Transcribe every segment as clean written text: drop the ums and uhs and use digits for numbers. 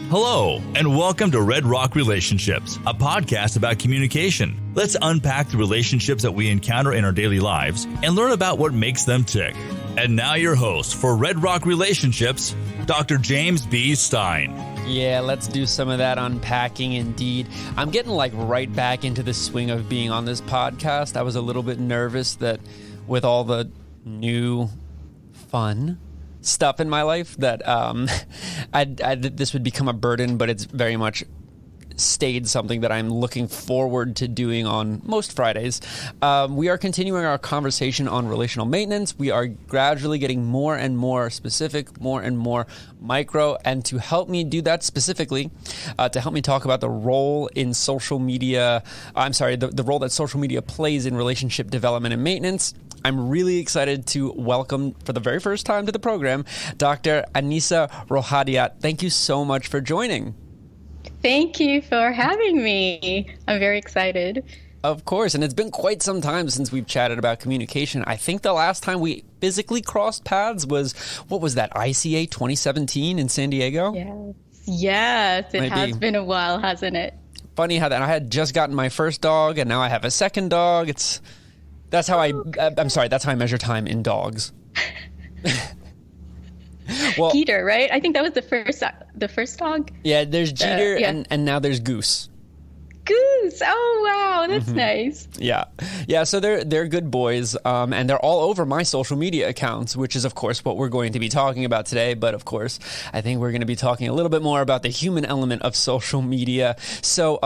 Hello, and welcome to Red Rock Relationships, a podcast about communication. Let's unpack the relationships that we encounter in our daily lives and learn about what makes them tick. And now your host for Red Rock Relationships, Dr. James B. Stein. Yeah, let's do some of that unpacking indeed. I'm getting right back into the swing of being on this podcast. I was a little bit nervous that with all the new fun stuff in my life that this would become a burden, but it's very much stayed something that I'm looking forward to doing on most Fridays. We are continuing our conversation on relational maintenance. We are gradually getting more and more specific, more and more micro, and to help me do that specifically, to help me talk about the role in social media, the role that social media plays in relationship development and maintenance, I'm really excited to welcome for the very first time to the program, Dr. Anisa Rohadiat. Thank you so much for joining. Thank you for having me. I'm very excited. Of course, and it's been quite some time since we've chatted about communication. I think the last time we physically crossed paths was, what was that, ICA 2017 in San Diego? Yes, it has been a while, hasn't it? Funny how that I had just gotten my first dog, and now I have a second dog. That's how I measure time in dogs. Well, Peter, right? I think that was the first dog. Yeah, there's Jeter, and now there's Goose. Goose! Oh wow, that's nice. Yeah. So they're good boys, and they're all over my social media accounts, which is of course what we're going to be talking about today. But of course, I think we're going to be talking a little bit more about the human element of social media. So,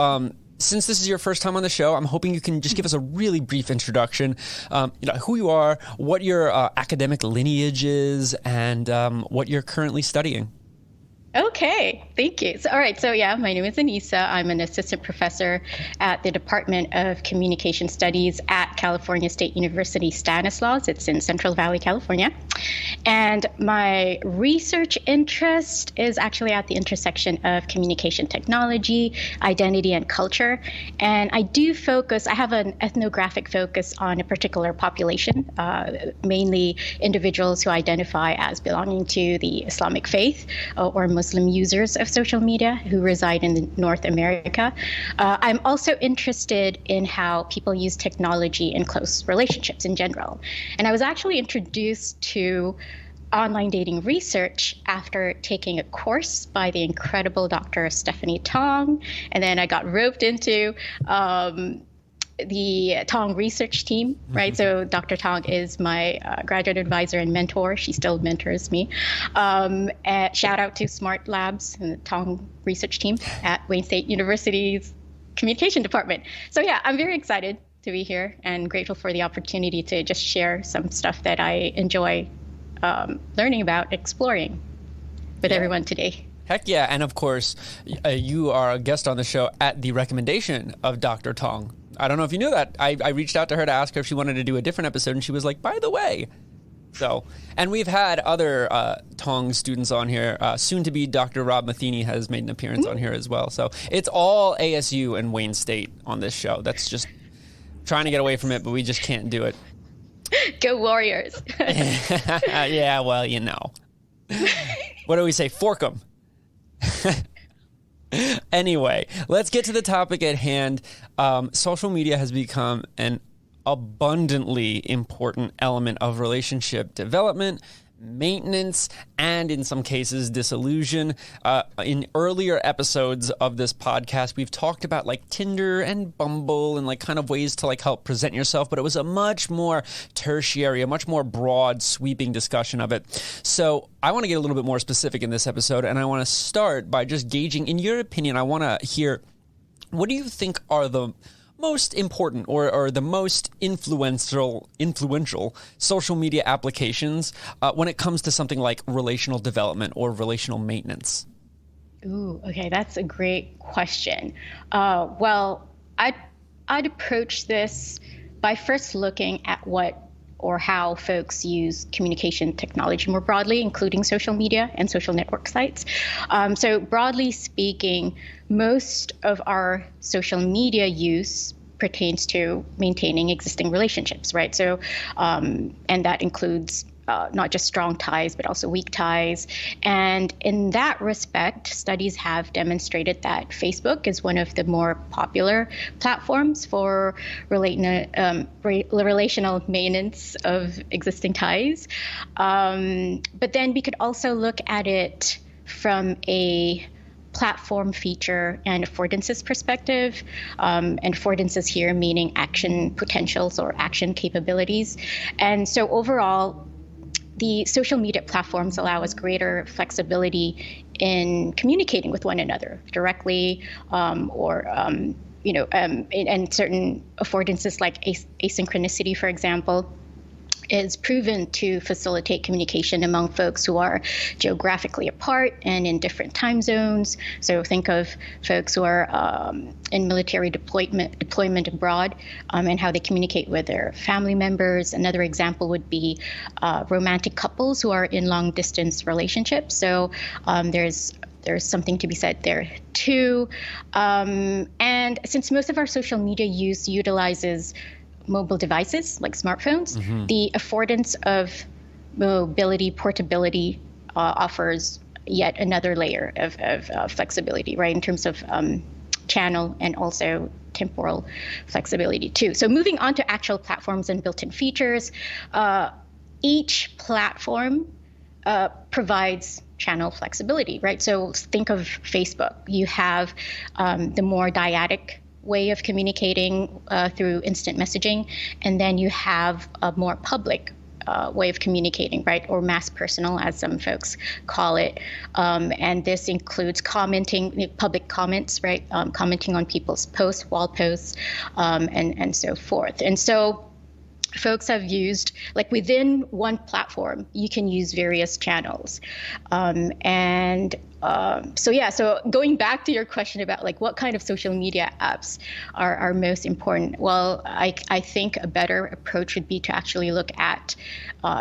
since this is your first time on the show, I'm hoping you can just give us a really brief introduction, who you are, what your academic lineage is, and what you're currently studying. Okay, thank you. So, all right, my name is Anisa. I'm an assistant professor at the Department of Communication Studies at California State University, Stanislaus. It's in Central Valley, California. And my research interest is actually at the intersection of communication technology, identity, and culture. And I have an ethnographic focus on a particular population, mainly individuals who identify as belonging to the Islamic faith or Muslim users of social media who reside in North America. I'm also interested in how people use technology in close relationships in general. And I was actually introduced to online dating research after taking a course by the incredible Dr. Stephanie Tong. And then I got roped into the Tong research team, right? So Dr. Tong is my graduate advisor and mentor. She still mentors me. Shout out to Smart Labs and the Tong research team at Wayne State University's communication department. So I'm very excited to be here and grateful for the opportunity to just share some stuff that I enjoy learning about, exploring with everyone today. Heck yeah. And of course, you are a guest on the show at the recommendation of Dr. Tong. I don't know if you knew that. I reached out to her to ask her if she wanted to do a different episode, and she was like, by the way. So, and we've had other Tong students on here. Soon to be Dr. Rob Matheny has made an appearance on here as well. So it's all ASU and Wayne State on this show. That's just trying to get away from it, but we just can't do it. Go Warriors. Yeah, well, you know. What do we say? Fork 'em. Anyway, let's get to the topic at hand. Social media has become an abundantly important element of relationship development, maintenance, and in some cases, disillusion. In earlier episodes of this podcast, we've talked about Tinder and Bumble and kind of ways to help present yourself, but it was a much more tertiary, a much more broad, sweeping discussion of it. So I want to get a little bit more specific in this episode, and I want to start by just gauging, in your opinion, I want to hear, what do you think are the most important or the most influential social media applications when it comes to something like relational development or relational maintenance? Ooh, okay, that's a great question. Well, I'd approach this by first looking at what or how folks use communication technology more broadly, including social media and social network sites. So broadly speaking, most of our social media use pertains to maintaining existing relationships, right? So, and that includes not just strong ties, but also weak ties. And in that respect, studies have demonstrated that Facebook is one of the more popular platforms for relational maintenance of existing ties. But then we could also look at it from a platform feature and affordances perspective, and affordances here meaning action potentials or action capabilities. And so overall, the social media platforms allow us greater flexibility in communicating with one another directly, and certain affordances like asynchronicity, for example, is proven to facilitate communication among folks who are geographically apart and in different time zones. So think of folks who are in military deployment abroad, and how they communicate with their family members. Another example would be romantic couples who are in long distance relationships. So there's something to be said there too. And since most of our social media use utilizes mobile devices like smartphones, the affordance of mobility, portability offers yet another layer of flexibility, right, in terms of channel and also temporal flexibility too. So moving on to actual platforms and built-in features, each platform provides channel flexibility, right? So think of Facebook. You have the more dyadic way of communicating through instant messaging, and then you have a more public way of communicating, right, or mass personal, as some folks call it. And this includes commenting, public comments, right, commenting on people's posts, wall posts, and so forth. And so folks have used, like within one platform, you can use various channels. So going back to your question about like what kind of social media apps are most important, well, I think a better approach would be to actually look at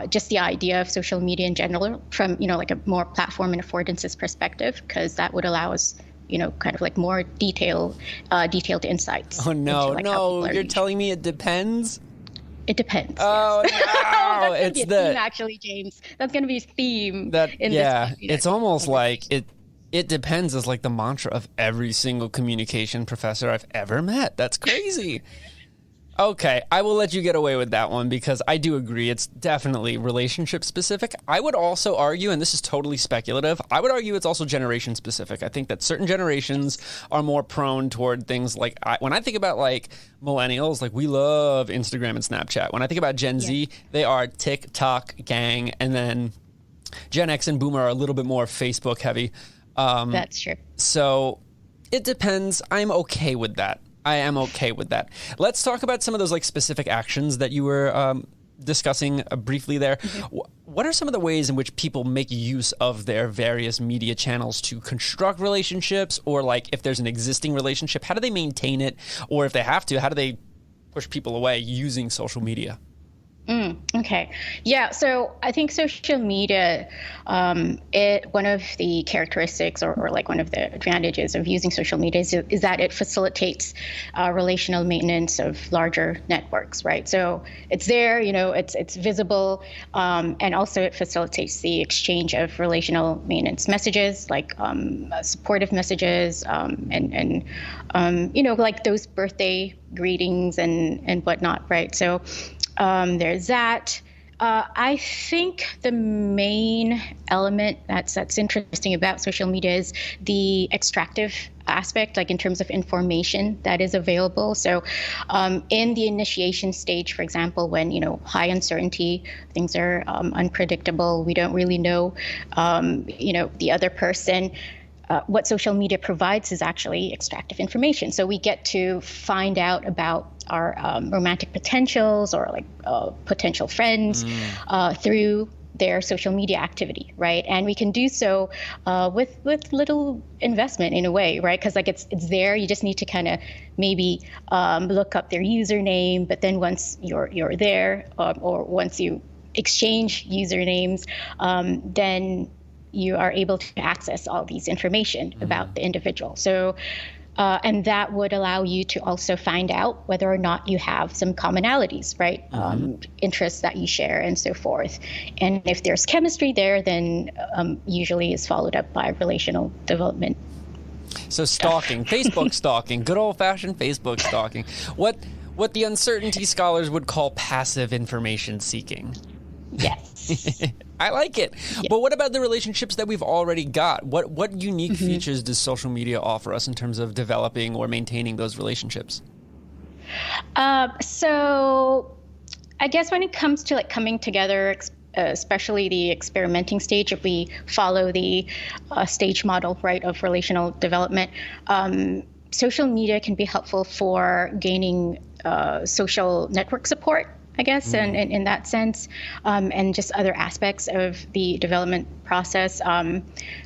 just the idea of social media in general from, like a more platform and affordances perspective, because that would allow us kind of like more detailed insights. Oh, no, you're telling me it depends? It depends. Oh, yes. no. That's it's the theme, actually, James. That's going to be a theme. This it's almost like it depends is like the mantra of every single communication professor I've ever met. That's crazy. Okay, I will let you get away with that one because I do agree it's definitely relationship specific. I would also argue, and this is totally speculative, I would argue it's also generation specific. I think that certain generations are more prone toward things like, when I think about like millennials, like we love Instagram and Snapchat. When I think about Gen Z, they are TikTok gang, and then Gen X and Boomer are a little bit more Facebook heavy. That's true. So it depends. I'm okay with that. I am okay with that. Let's talk about some of those like specific actions that you were discussing briefly there. Mm-hmm. What are some of the ways in which people make use of their various media channels to construct relationships, or like if there's an existing relationship, how do they maintain it? Or if they have to, how do they push people away using social media? Okay. Yeah. So I think social media, one of the characteristics or like one of the advantages of using social media is that it facilitates relational maintenance of larger networks, right? So it's there, it's visible, and also it facilitates the exchange of relational maintenance messages, like supportive messages, and like those birthday greetings and whatnot, right? So there's that. I think the main element that's interesting about social media is the extractive aspect, like in terms of information that is available. So in the initiation stage, for example, when, high uncertainty, things are unpredictable, we don't really know, the other person, what social media provides is actually extractive information. So we get to find out about our romantic potentials or like potential friends through their social media activity, right? And we can do so with little investment in a way, right? Because like it's there. You just need to kind of maybe look up their username. But then once you're there, or once you exchange usernames, then you are able to access all these information about the individual. So And that would allow you to also find out whether or not you have some commonalities, right? Interests that you share and so forth. And if there's chemistry there, then usually is followed up by relational development. So stalking, Facebook stalking, good old-fashioned Facebook stalking. What the uncertainty scholars would call passive information seeking. Yes. I like it. Yeah. But what about the relationships that we've already got? What unique features does social media offer us in terms of developing or maintaining those relationships? So I guess when it comes to like coming together, especially the experimenting stage, if we follow the stage model, right, of relational development, social media can be helpful for gaining social network support, I guess, and in that sense, and just other aspects of the development process. An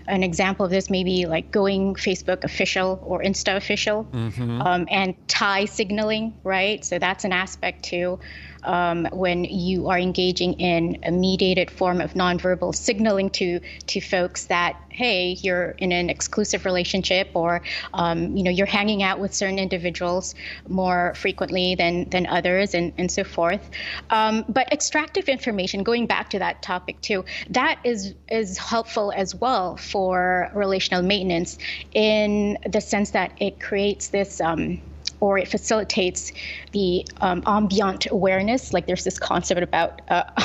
example of this may be like going Facebook official or Insta official, and tie signaling, right? So that's an aspect too. When you are engaging in a mediated form of nonverbal signaling to folks that, hey, you're in an exclusive relationship, or you're hanging out with certain individuals more frequently than others, and so forth. But extractive information, going back to that topic too, that is helpful as well for relational maintenance, in the sense that it creates this or it facilitates the ambient awareness. Like there's this concept about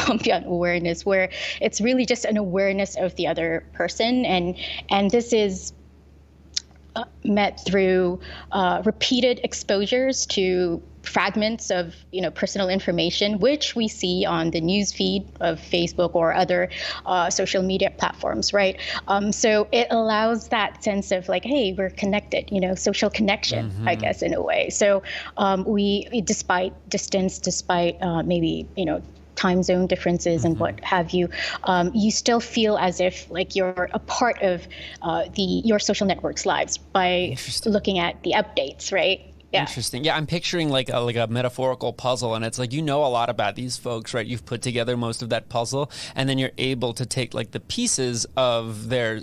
ambient awareness, where it's really just an awareness of the other person, and this is met through repeated exposures to fragments of personal information, which we see on the news feed of Facebook or other social media platforms, right? So it allows that sense of like, hey, we're connected, social connection, I guess, in a way. So we, despite distance, despite maybe time zone differences and what have you, you still feel as if like you're a part of your social network's lives by looking at the updates, right? Yeah. Interesting. Yeah, I'm picturing like a metaphorical puzzle, and it's like, a lot about these folks, right? You've put together most of that puzzle, and then you're able to take like the pieces of their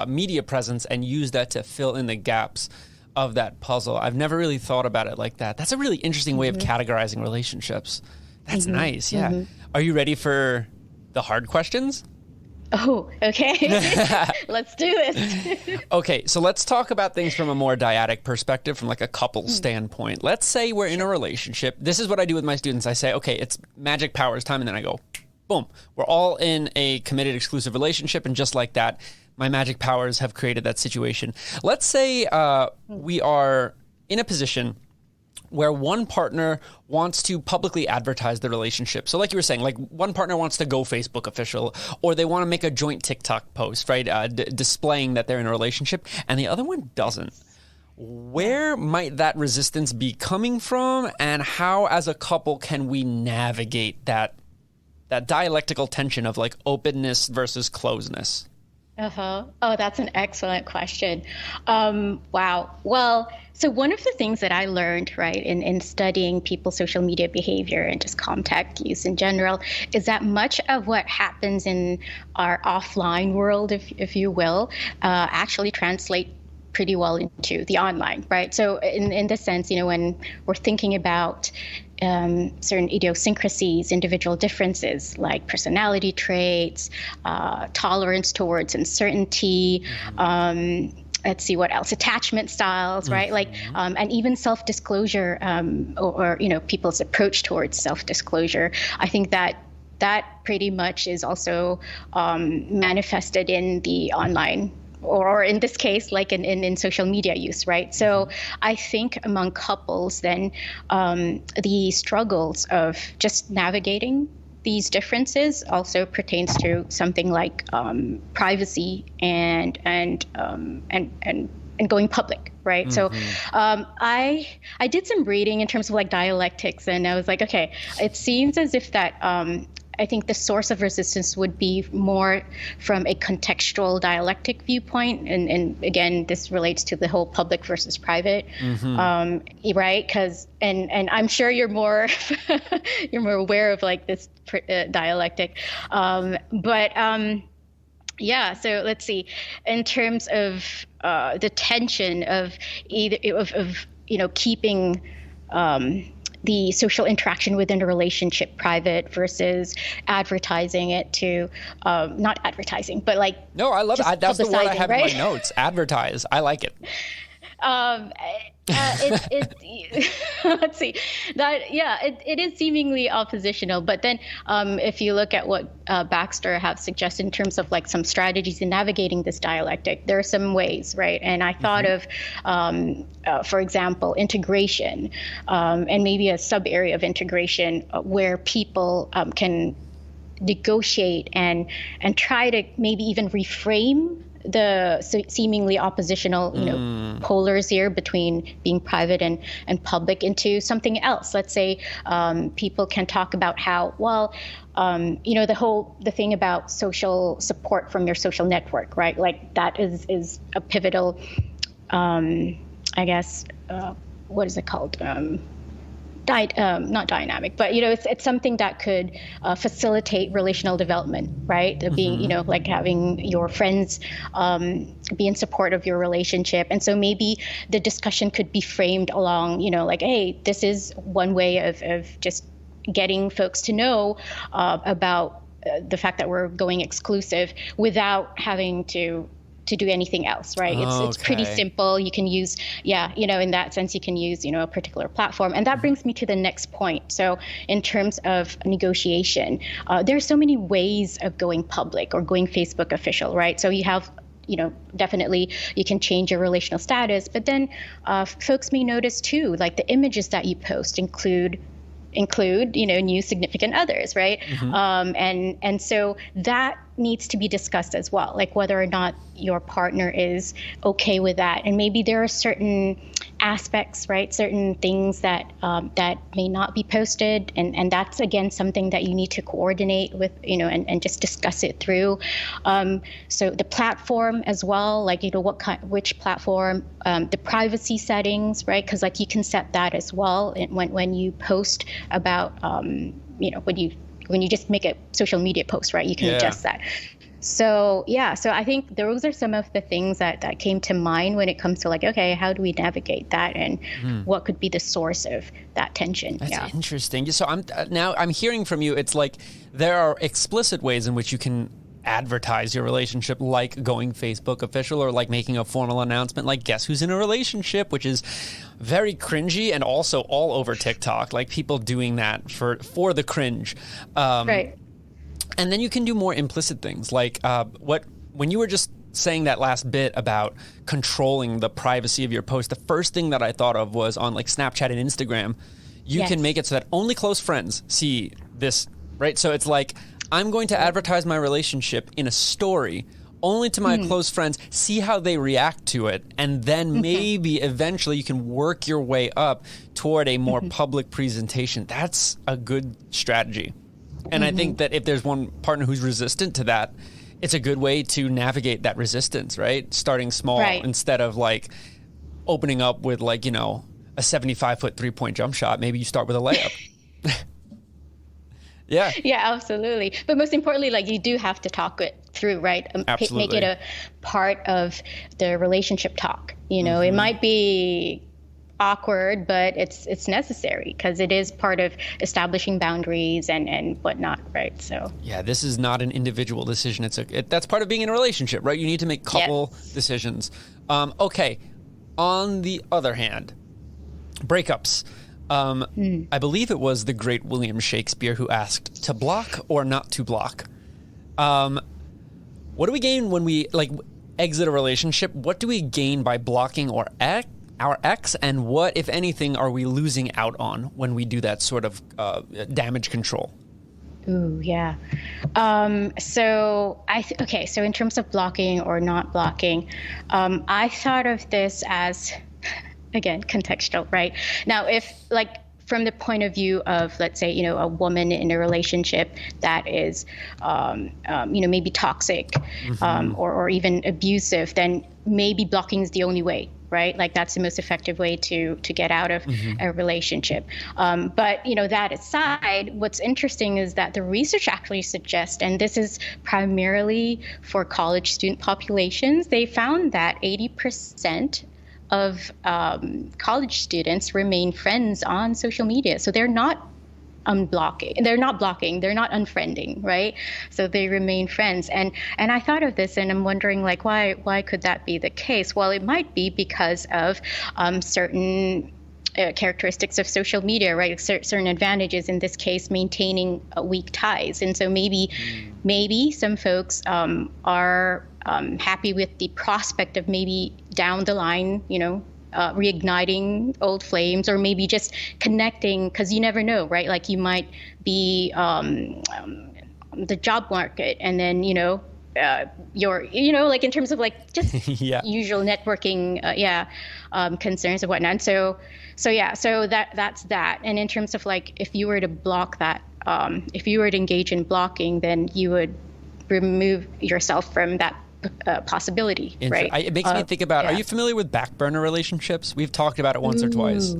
media presence and use that to fill in the gaps of that puzzle. I've never really thought about it like that. That's a really interesting way of categorizing relationships. That's nice. Yeah. Are you ready for the hard questions? Oh, okay. Let's do this. Okay, so let's talk about things from a more dyadic perspective, from like a couple standpoint. Let's say we're in a relationship. This is what I do with my students. I say, okay, it's magic powers time, and then I go, boom. We're all in a committed exclusive relationship, and just like that, my magic powers have created that situation. Let's say we are in a position where one partner wants to publicly advertise the relationship. So like you were saying, like one partner wants to go Facebook official, or they want to make a joint TikTok post, right? Displaying that they're in a relationship, and the other one doesn't. Where might that resistance be coming from, and how as a couple can we navigate that dialectical tension of like openness versus closeness? Oh, that's an excellent question. Wow. Well, so one of the things that I learned, right, in studying people's social media behavior and just contact use in general, is that much of what happens in our offline world, if you will, actually translate pretty well into the online, right? So in this sense, when we're thinking about certain idiosyncrasies, individual differences like personality traits, tolerance towards uncertainty, let's see what else, attachment styles, right? Like, and even self-disclosure, or people's approach towards self-disclosure. I think that pretty much is also manifested in the online, or in this case, like in social media use, right? So I think among couples, then the struggles of just navigating these differences also pertains to something like privacy and going public, right? So I did some reading in terms of like dialectics, and I was like, okay, it seems as if that I think the source of resistance would be more from a contextual dialectic viewpoint. And again, this relates to the whole public versus private, right? Because, and I'm sure you're more aware of like this dialectic. But Yeah, so let's see. In terms of the tension of keeping the social interaction within a relationship private versus advertising it to not advertising, but like no, I love it. That's the word I have in my notes. Advertise. I like it. Let's see that. Yeah, it is seemingly oppositional. But then if you look at what Baxter have suggested in terms of like some strategies in navigating this dialectic, there are some ways, right? And I thought of, for example, integration and maybe a sub area of integration where people can negotiate and try to maybe even reframe the seemingly oppositional, polars here between being private and public into something else. Let's say people can talk about how, well, the thing about social support from your social network, right? Like that is a pivotal, I guess, what is it called? Not dynamic, but it's something that could facilitate relational development, right? Being, like having your friends be in support of your relationship, and so maybe the discussion could be framed along, like, hey, this is one way of just getting folks to know about the fact that we're going exclusive without having to do anything else, right? It's pretty simple. You can use, in that sense, you can use, a particular platform. And that brings me to the next point. So in terms of negotiation, there are so many ways of going public or going Facebook official, right? So you have, definitely you can change your relational status, but then folks may notice too, like the images that you post include new significant others, right? And so that needs to be discussed as well, like whether or not your partner is okay with that. And maybe there are certain aspects, right, certain things that that may not be posted, and that's again something that you need to coordinate with, and just discuss it through. So the platform as well, like which platform, the privacy settings, right? Because like you can set that as well when you post about when you just make a social media post, right? You can adjust that. So I think those are some of the things that came to mind when it comes to like, okay, how do we navigate that, and what could be the source of that tension? That's interesting. So I'm hearing from you, it's like there are explicit ways in which you can advertise your relationship, like going Facebook official or like making a formal announcement like guess who's in a relationship, which is very cringy and also all over TikTok, like people doing that for the cringe. Right. And then you can do more implicit things like when you were just saying that last bit about controlling the privacy of your post, the first thing that I thought of was on like Snapchat and Instagram, you can make it so that only close friends see this, right? So it's like, I'm going to advertise my relationship in a story only to my close friends, see how they react to it, and then maybe eventually you can work your way up toward a more public presentation. That's a good strategy. And I think that if there's one partner who's resistant to that, it's a good way to navigate that resistance, right? Starting small instead of like opening up with like, a 75-foot 3-point jump shot. Maybe you start with a layup. Yeah, absolutely. But most importantly, like you do have to talk it through, right? Absolutely. Make it a part of the relationship talk. It might be awkward, but it's necessary because it is part of establishing boundaries and whatnot, right? So this is not an individual decision. That's part of being in a relationship, right? You need to make couple decisions. Okay. On the other hand, breakups. I believe it was the great William Shakespeare who asked, to block or not to block? What do we gain when we exit a relationship? What do we gain by blocking our ex, and what, if anything, are we losing out on when we do that sort of damage control? Ooh, yeah. So in terms of blocking or not blocking, I thought of this as, again, contextual, right? Now, if from the point of view of, let's say, a woman in a relationship that is, maybe toxic or even abusive, then maybe blocking is the only way, right? Like that's the most effective way to get out of a relationship. But that aside, what's interesting is that the research actually suggests, and this is primarily for college student populations, they found that 80% of college students remain friends on social media. So they're not unblocking, they're not unfriending, right? So they remain friends. And I thought of this, and I'm wondering, like, why could that be the case? Well, it might be because of certain characteristics of social media, right? Certain advantages, in this case, maintaining weak ties. And so maybe some folks are happy with the prospect of maybe down the line, reigniting old flames, or maybe just connecting, because you never know, right? Like you might be the job market, and then like in terms of like just usual networking concerns and whatnot. So that's that. And in terms of like, if you were to block that, if you were to engage in blocking, then you would remove yourself from that possibility, right? It makes me think about, are you familiar with back burner relationships? We've talked about it once or twice.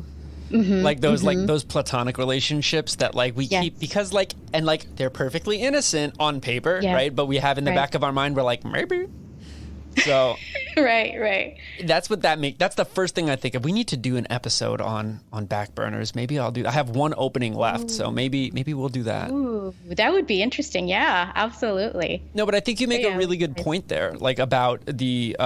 Like those like those platonic relationships that like we keep because like, and like they're perfectly innocent on paper, right? But we have in the back of our mind, we're like, maybe. So right. That's what that's the first thing I think of. We need to do an episode on back burners. Maybe I'll do. I have one opening left, so maybe we'll do that. Ooh, that would be interesting. Yeah, absolutely. No, but I think you make a really good point there, like about the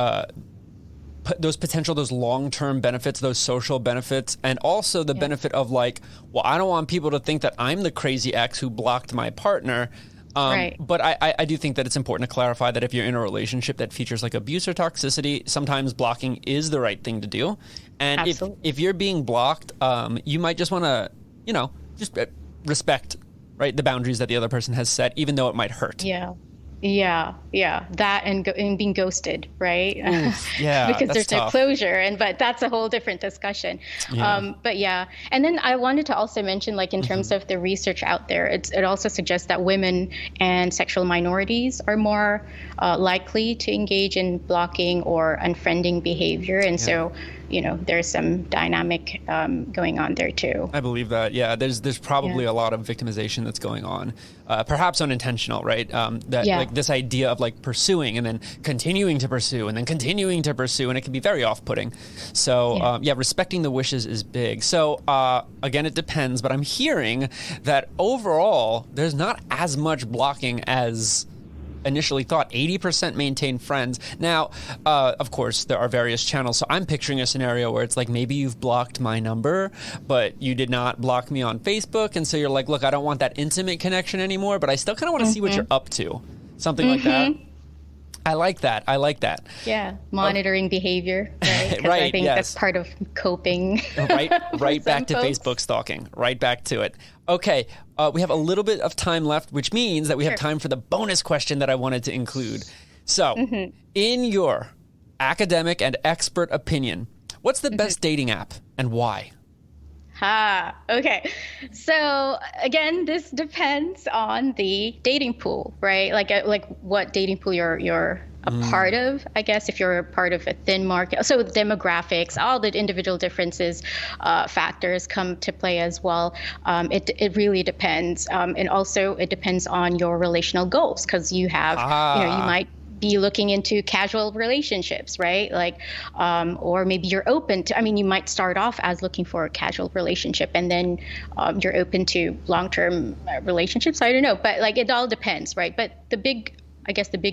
those long-term benefits, those social benefits, and also the benefit of like, well, I don't want people to think that I'm the crazy ex who blocked my partner. But I do think that it's important to clarify that if you're in a relationship that features like abuse or toxicity, sometimes blocking is the right thing to do. And if you're being blocked, you might just want to, just respect, right, the boundaries that the other person has set, even though it might hurt. Yeah. That and being ghosted, right? Because there's no closure, but that's a whole different discussion. But and then I wanted to also mention, like in terms of the research out there, it also suggests that women and sexual minorities are more likely to engage in blocking or unfriending behavior, and so there's some dynamic going on there too. I believe that. Yeah, there's probably a lot of victimization that's going on, perhaps unintentional, right? Like this idea of like pursuing and then continuing to pursue and then continuing to pursue, and it can be very off-putting. So respecting the wishes is big. So again, it depends, but I'm hearing that overall there's not as much blocking as initially thought. 80% maintain friends. Now, of course, there are various channels. So I'm picturing a scenario where it's like, maybe you've blocked my number, but you did not block me on Facebook. And so you're like, look, I don't want that intimate connection anymore, but I still kind of want to see what you're up to. Something like that. I like that. Yeah, monitoring behavior, right? Because I think that's part of coping. Right back to Facebook stalking. Right back to it. Okay, we have a little bit of time left, which means that we have time for the bonus question that I wanted to include. So, in your academic and expert opinion, what's the best dating app and why? Okay. So again, this depends on the dating pool, right? Like what dating pool you're a part of, I guess, if you're a part of a thin market. So with demographics, all the individual differences, factors come to play as well. It really depends. And also it depends on your relational goals, because you have, you might be looking into casual relationships, right? Like, or maybe you're open to, you might start off as looking for a casual relationship, and then you're open to long-term relationships. I don't know, but like it all depends, right? But the big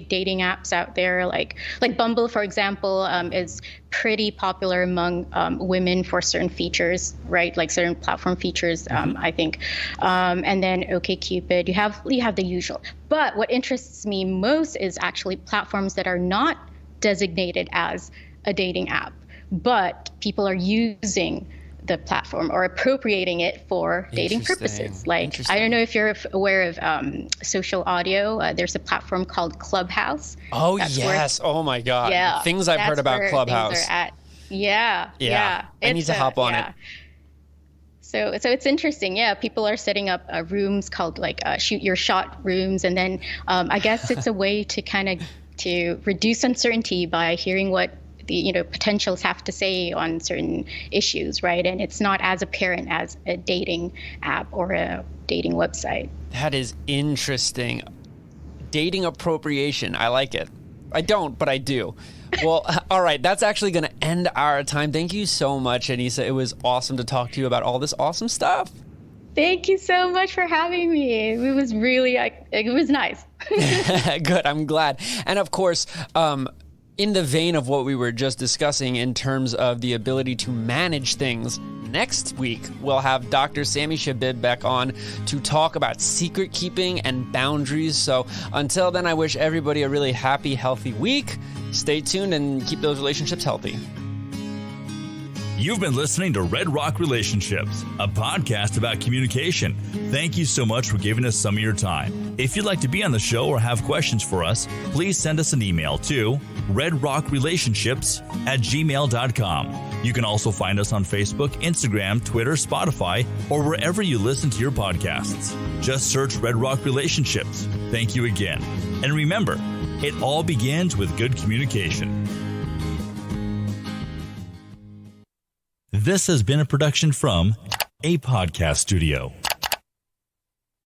dating apps out there, like Bumble, for example, is pretty popular among women for certain features, right? Like certain platform features, I think. And then OkCupid, you have the usual. But what interests me most is actually platforms that are not designated as a dating app, but people are using the platform or appropriating it for dating purposes. Like, I don't know if you're aware of Social Audio. There's a platform called Clubhouse. Oh, yes. Oh, my God. Yeah, things I've heard about Clubhouse. Yeah. I need to hop on it. So it's interesting. Yeah, people are setting up rooms called like shoot your shot rooms. And then I guess it's a way to kind of to reduce uncertainty by hearing what the potentials have to say on certain issues, right? And it's not as apparent as a dating app or a dating website. That is interesting. Dating appropriation. I like it. I don't, but I do. Well, all right. That's actually going to end our time. Thank you so much, Anissa. It was awesome to talk to you about all this awesome stuff. Thank you so much for having me. It was really, it was nice. Good. I'm glad. And of course, in the vein of what we were just discussing in terms of the ability to manage things, next week we'll have Dr. Sami Shabib back on to talk about secret keeping and boundaries. So until then, I wish everybody a really happy, healthy week. Stay tuned and keep those relationships healthy. You've been listening to Red Rock Relationships, a podcast about communication. Thank you so much for giving us some of your time. If you'd like to be on the show or have questions for us, please send us an email to redrockrelationships@gmail.com. You can also find us on Facebook, Instagram, Twitter, Spotify, or wherever you listen to your podcasts. Just search Red Rock Relationships. Thank you again. And remember, it all begins with good communication. This has been a production from A Podcast Studio.